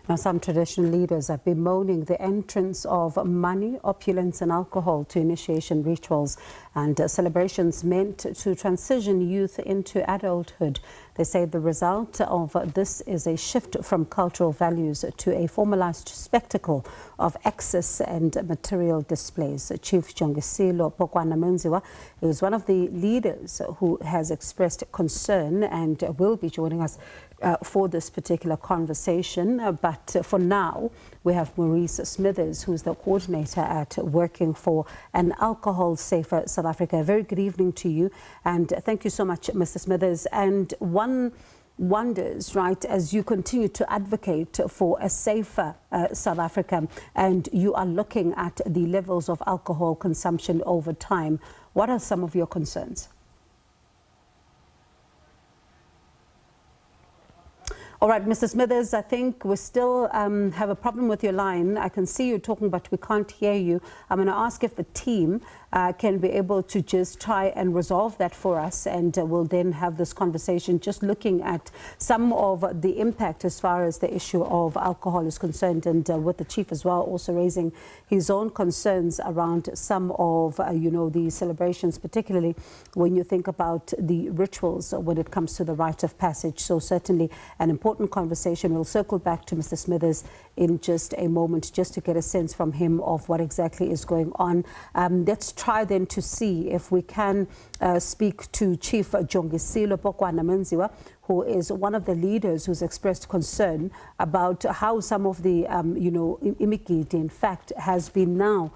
Now, some traditional leaders are bemoaning the entrance of money, opulence and alcohol to initiation rituals and celebrations meant to transition youth into adulthood. They say the result of this is a shift from cultural values to a formalized spectacle of excess and material displays. Chief Jongisilo Pokwana Menziwa is one of the leaders who has expressed concern and will be joining us for this particular conversation. But for now, we have Maurice Smithers, who's the coordinator at Working for an Alcohol Safer South Africa. A very good evening to you, and thank you so much, Mr. Smithers. And one wonders, right, as you continue to advocate for a safer South Africa, and you are looking at the levels of alcohol consumption over time, what are some of your concerns? All right, Mr. Smithers, I think we still have a problem with your line. I can see you talking, but we can't hear you. I'm going to ask if the team can be able to just try and resolve that for us, and we'll then have this conversation just looking at some of the impact as far as the issue of alcohol is concerned, and with the chief as well also raising his own concerns around some of, the celebrations, particularly when you think about the rituals when it comes to the rite of passage. So certainly an important conversation. We'll circle back to Mr. Smithers in just a moment just to get a sense from him of what exactly is going on. Let's try then to see if we can speak to Chief Jongisilo Pokwana Menziwa, who is one of the leaders who's expressed concern about how some of the, imigidi, in fact, has been now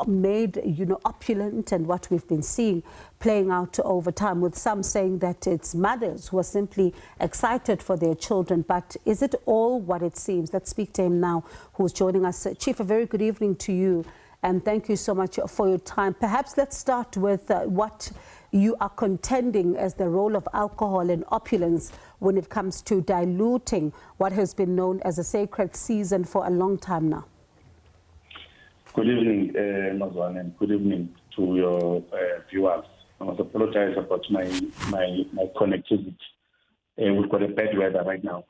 made, opulent, and what we've been seeing playing out over time, with some saying that it's mothers who are simply excited for their children. But is it all what it seems? Let's speak to him now, who's joining us. Chief, a very good evening to you, and thank you so much for your time. Perhaps let's start with what you are contending as the role of alcohol and opulence when it comes to diluting what has been known as a sacred season for a long time now. Good evening, Mazwan, and good evening to your viewers. I must apologize about my connectivity. We've got a bad weather right now.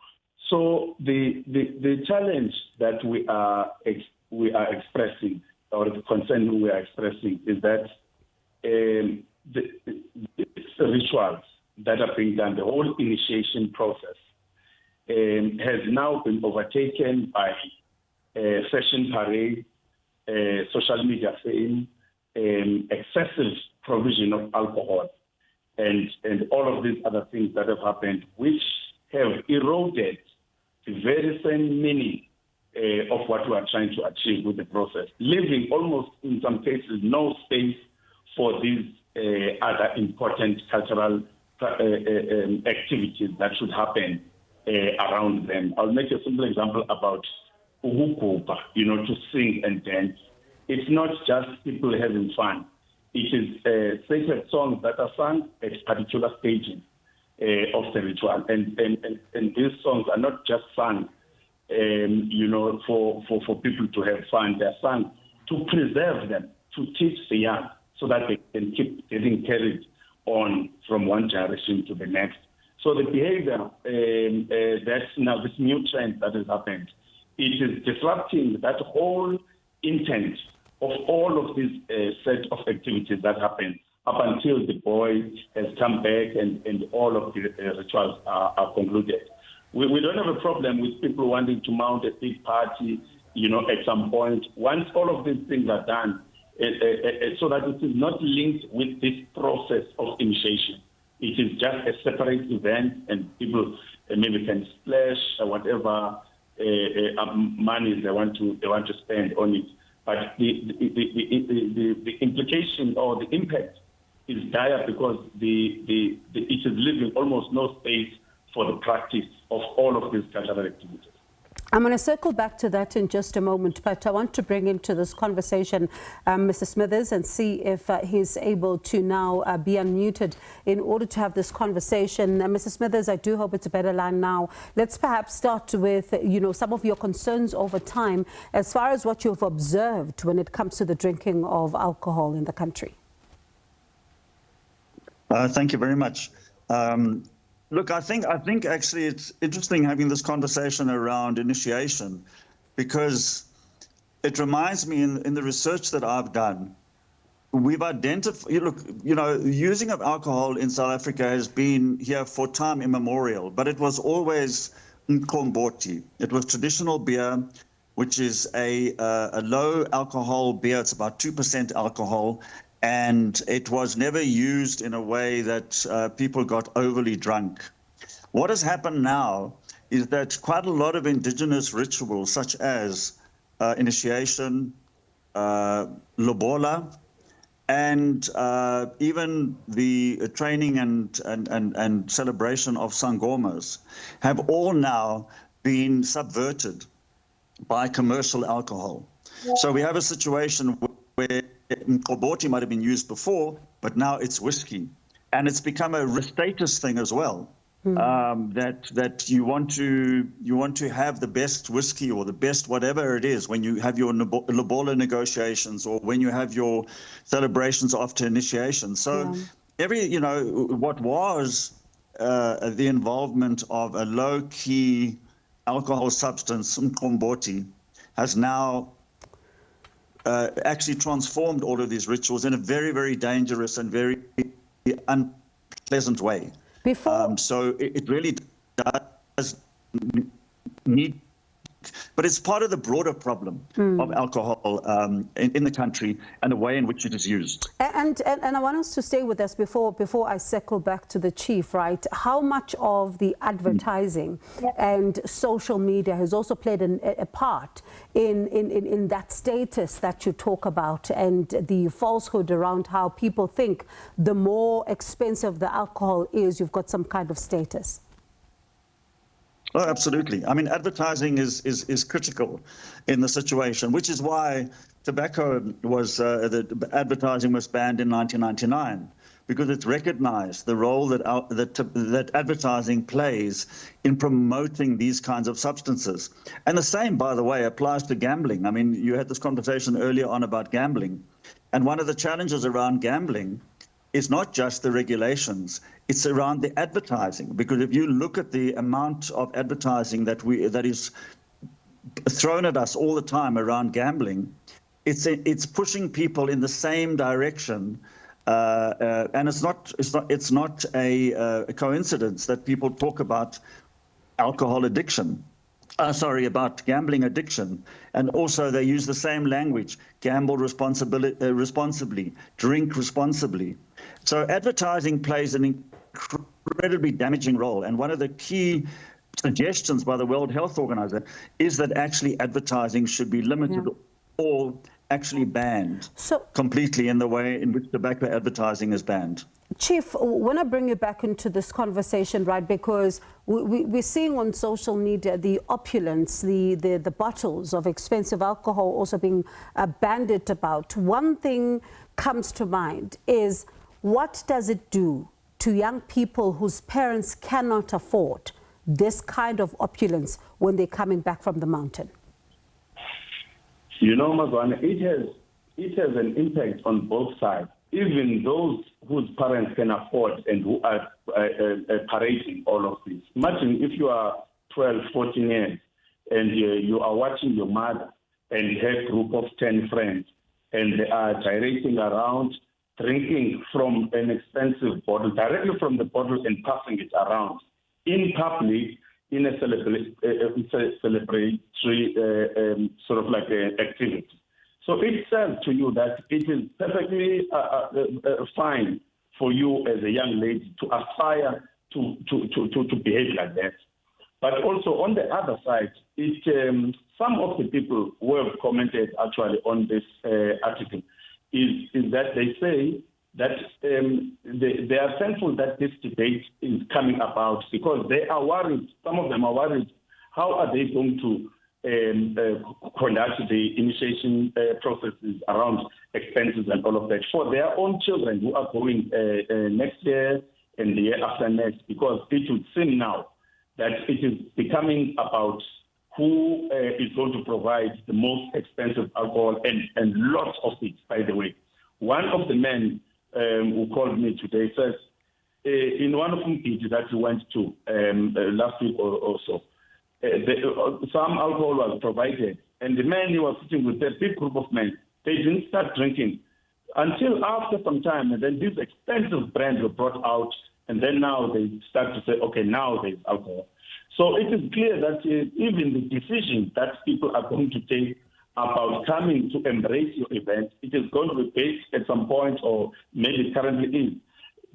So the challenge that we are expressing, or the concern we are expressing, is that the rituals that are being done, the whole initiation process, has now been overtaken by fashion parade, social media fame, excessive provision of alcohol, and all of these other things that have happened, which have eroded the very same meaning of what we are trying to achieve with the process, leaving almost in some cases no space for these other important cultural activities that should happen around them. I'll make a simple example about uhukupa, to sing and dance. It's not just people having fun. It is sacred songs that are sung at particular stages of the ritual. And these songs are not just sung, for people to have fun. They're sung to preserve them, to teach the young, so that they can keep getting carried on from one generation to the next. So the behavior, that's now this new trend that has happened, it is disrupting that whole intent of all of these set of activities that happen up until the boy has come back and all of the rituals are concluded. We don't have a problem with people wanting to mount a big party, at some point, once all of these things are done, so that it is not linked with this process of initiation. It is just a separate event, and people maybe can splash or whatever money they want to spend on it. But the implication or the impact is dire, because it is leaving almost no space for the practice of all of these cultural activities. I'm going to circle back to that in just a moment, but I want to bring into this conversation Mr. Smithers and see if he's able to now be unmuted in order to have this conversation. Mr. Smithers, I do hope it's a better line now. Let's perhaps start with, some of your concerns over time as far as what you've observed when it comes to the drinking of alcohol in the country. Thank you very much. Look, I think actually it's interesting having this conversation around initiation, because it reminds me in the research that I've done, we've identified, look, using of alcohol in South Africa has been here for time immemorial, but it was always mkomboti. It was traditional beer, which is a low alcohol beer. It's about 2% alcohol. And it was never used in a way that people got overly drunk. What has happened now is that quite a lot of indigenous rituals, such as initiation, lobola, and even the training and celebration of sangomas, have all now been subverted by commercial alcohol. So we have a situation where mqoboti might have been used before, but now it's whiskey, and it's become a status thing as well. That you want to have the best whiskey or the best whatever it is when you have your lobola negotiations or when you have your celebrations after initiation. So what was the involvement of a low-key alcohol substance, mqomboti, has now actually transformed all of these rituals in a very, very dangerous and very unpleasant way. So it really does need, but it's part of the broader problem of alcohol in the country and the way in which it is used. And I want us to stay with us before I circle back to the chief, right? How much of the advertising and social media has also played a part in that status that you talk about, and the falsehood around how people think the more expensive the alcohol is, you've got some kind of status? Oh, absolutely. I mean, advertising is critical in the situation, which is why tobacco was, the advertising was banned in 1999, because it's recognized the role that advertising plays in promoting these kinds of substances. And the same, by the way, applies to gambling. I mean, you had this conversation earlier on about gambling. And one of the challenges around gambling is not just the regulations, it's around the advertising. Because if you look at the amount of advertising that is thrown at us all the time around gambling, it's pushing people in the same direction. And it's not a coincidence that people talk about alcohol addiction. About gambling addiction. And also they use the same language: gamble responsibly, drink responsibly. So advertising plays an incredibly damaging role. And one of the key suggestions by the World Health Organization is that actually advertising should be limited or actually banned completely in the way in which tobacco advertising is banned. Chief, when I bring you back into this conversation, right, because we're seeing on social media the opulence, the bottles of expensive alcohol also being bandied about. One thing comes to mind is, what does it do to young people whose parents cannot afford this kind of opulence when they're coming back from the mountain? You know, Mazwana, it has an impact on both sides. Even those whose parents can afford and who are parading all of this. Imagine if you are 12, 14 years and you are watching your mother and her group of 10 friends, and they are gyrating around, drinking from an expensive bottle, directly from the bottle, and passing it around in public in a celebratory sort of like activity. So it says to you that it is perfectly fine for you as a young lady to aspire to behave like that. But also on the other side, some of the people who have commented actually on this article is that they say that they are thankful that this debate is coming about, because they are worried, some of them are worried, how are they going to conduct the initiation processes around expenses and all of that for their own children who are going next year and the year after next, because it would seem now that it is becoming about who is going to provide the most expensive alcohol, and lots of it, by the way. One of the men who called me today says, in one of them that we went to last week or so, some alcohol was provided, and the man he was sitting with a big group of men. They didn't start drinking until after some time, and then these expensive brands were brought out, and then now they start to say, okay, now there's alcohol. So it is clear that even the decision that people are going to take about coming to embrace your event, it is going to be based at some point, or maybe currently is,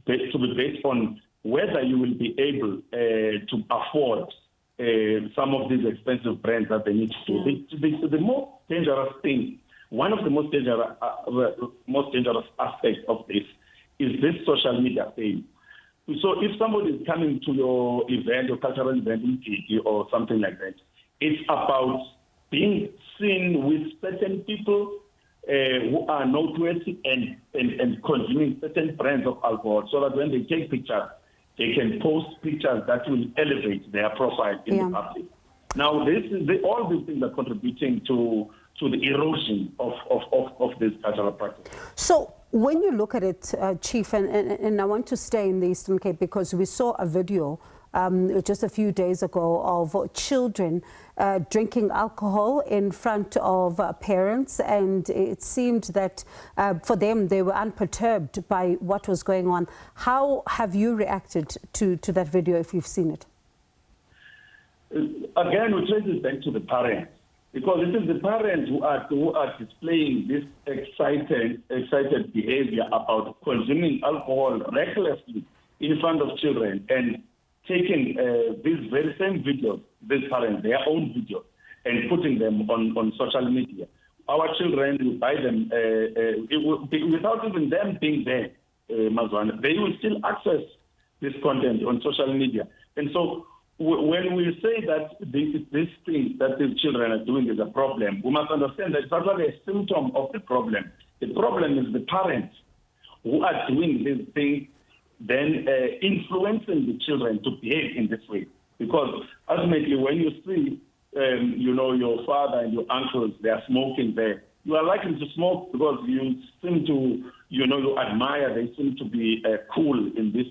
to be based on whether you will be able to afford some of these expensive brands that they need to do. The most dangerous thing, one of the most dangerous aspects of this is this social media thing. So if somebody is coming to your event or cultural event in Kiki or something like that, it's about being seen with certain people who are noteworthy and consuming certain brands of alcohol, so that when they take pictures, they can post pictures that will elevate their profile in the public. Now, all these things are contributing to the erosion of this cultural practice. So when you look at it, Chief, and I want to stay in the Eastern Cape because we saw a video just a few days ago of children drinking alcohol in front of parents, and it seemed that for them they were unperturbed by what was going on. How have you reacted to that video, if you've seen it? Again, we trace it back to the parents, because it is the parents who are displaying this excited behavior about consuming alcohol recklessly in front of children, and taking these very same videos, these parents, their own videos, and putting them on social media. Our children will buy them without even them being there, Mazwana. They will still access this content on social media. And so when we say that this thing that these children are doing is a problem, we must understand that it's actually a symptom of the problem. The problem is the parents who are doing this thing, then influencing the children to behave in this way. Because ultimately, when you see, your father and your uncles, they are smoking there, you are likely to smoke because you seem to, you admire, they seem to be cool in this,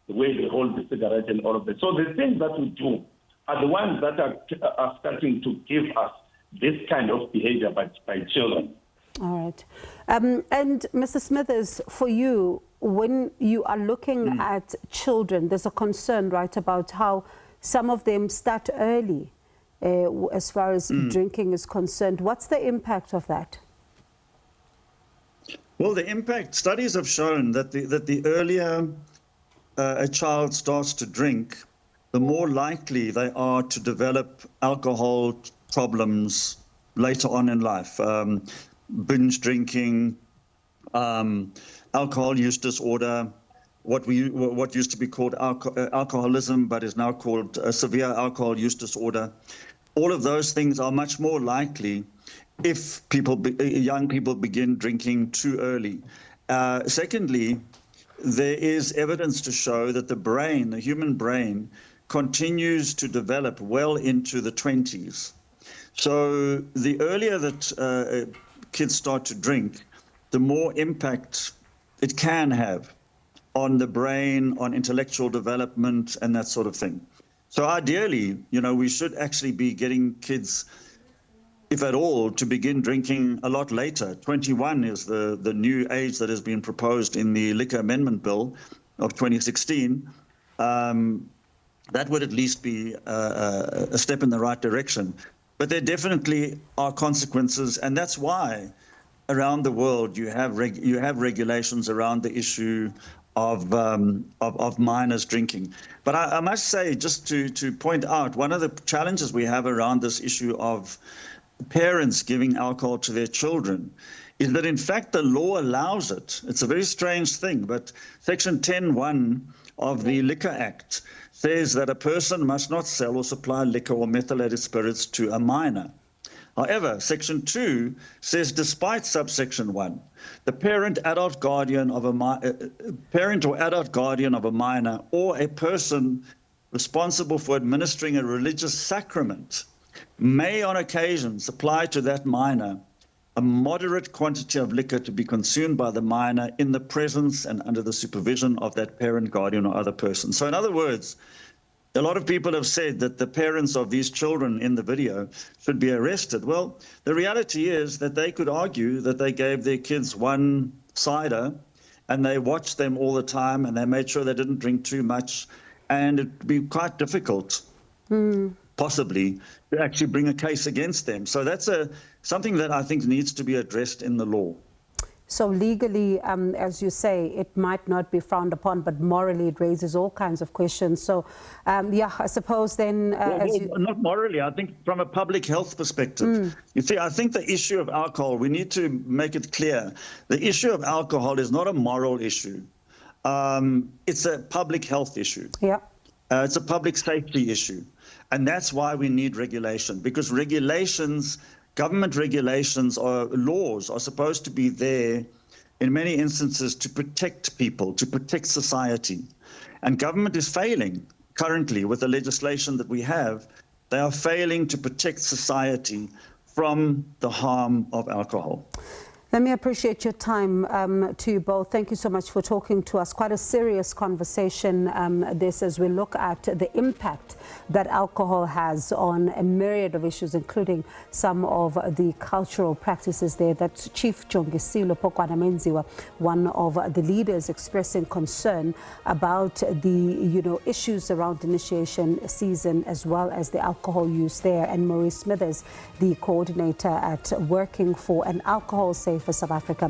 the way they hold the cigarette and all of that. So the things that we do are the ones that are starting to give us this kind of behavior by children. All right. And Mr. Smithers, for you, when you are looking at children, there's a concern, right, about how some of them start early as far as drinking is concerned. What's the impact of that? Well, the impact, studies have shown that the earlier a child starts to drink, the more likely they are to develop alcohol problems later on in life. Binge drinking, alcohol use disorder, what used to be called alcoholism, but is now called severe alcohol use disorder. All of those things are much more likely if young people begin drinking too early. Secondly, there is evidence to show that the human brain, continues to develop well into the 20s. So the earlier that kids start to drink, the more impact it can have on the brain, on intellectual development, and that sort of thing. So ideally, we should actually be getting kids, if at all, to begin drinking a lot later. 21 is the new age that has been proposed in the Liquor Amendment Bill of 2016. That would at least be a step in the right direction. But there definitely are consequences, and that's why around the world you have regulations around the issue of minors drinking. But I must say, just to point out, one of the challenges we have around this issue of parents giving alcohol to their children is that, in fact, the law allows it. It's a very strange thing, but Section 10(1) of the Liquor Act says that a person must not sell or supply liquor or methylated spirits to a minor. However, Section 2 says, despite subsection 1, the parent or adult guardian of a minor or a person responsible for administering a religious sacrament may on occasion supply to that minor a moderate quantity of liquor to be consumed by the minor in the presence and under the supervision of that parent, guardian, or other person. So in other words, a lot of people have said that the parents of these children in the video should be arrested. Well, the reality is that they could argue that they gave their kids one cider and they watched them all the time and they made sure they didn't drink too much. And it would be quite difficult, possibly, to actually bring a case against them. So that's something that I think needs to be addressed in the law. So legally, as you say, it might not be frowned upon, but morally it raises all kinds of questions. So, yeah, I suppose then... Not morally, I think from a public health perspective. You see, I think the issue of alcohol, we need to make it clear. The issue of alcohol is not a moral issue. It's a public health issue. Yeah. It's a public safety issue. And that's why we need regulation, because regulations... Government regulations or laws are supposed to be there in many instances to protect people, to protect society. And government is failing currently with the legislation that we have. They are failing to protect society from the harm of alcohol. Let me appreciate your time to you both. Thank you so much for talking to us. Quite a serious conversation, this, as we look at the impact that alcohol has on a myriad of issues, including some of the cultural practices there. That's Chief Jongisilo Pokwana Menziwa, one of the leaders expressing concern about the issues around initiation season as well as the alcohol use there. And Maurice Smithers, the coordinator at Working for an Alcohol Safe for South Africa.